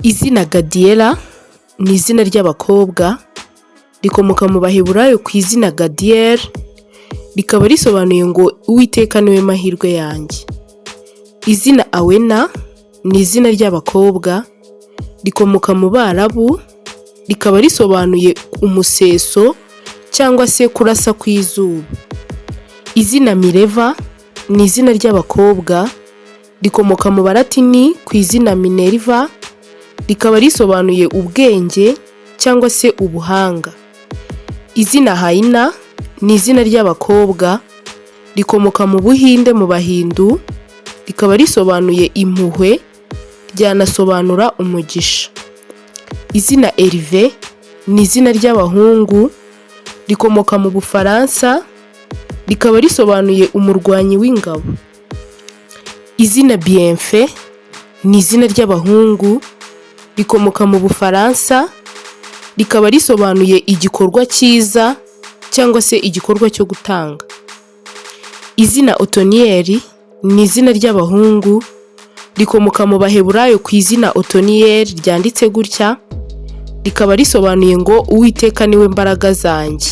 Izina Gadiela ni izina ry'abakobwa rikomoka mu Baheburayo ku izina Gadiel, rikaba risobanuye ngo Uwiteka niwe mahirwe yanjye. Izina Awena ni izina ry'abakobwa rikomoka mu Barabu, rikaba risobanuye umuseso cyangwa se kurasa kw'izuba. Izina Mireva ni izina ry'abakobwa rikomoka mu Balatini ku izina Minerva, rikaba risobanuye ubwenge cyangwa se ubuhanga. Izina Haina ni izina ry'abakobwa rikomoka mu Buhinde mu Bahindu, rikaba risobanuye impuhwe, ryanasobanura umugisha. Izina Erive ni izina ry'abahungu rikomoka mu Bufaransa, rikaba risobanuye umurwanyi w'ingabo. Izina Bienfait ni izina ry'abahungu rikomoka mu Bufaransa, rikaba risobanuye igikorwa cyiza cyangwa se igikorwa cyo gutanga. Izina Otoniel ni izina ry'abahungu rikomoka mu Baheburayo ku izina Otoniel ryanditse gutya, rikaba risobanuye ngo Uwiteka niwe mbaraga zanjye.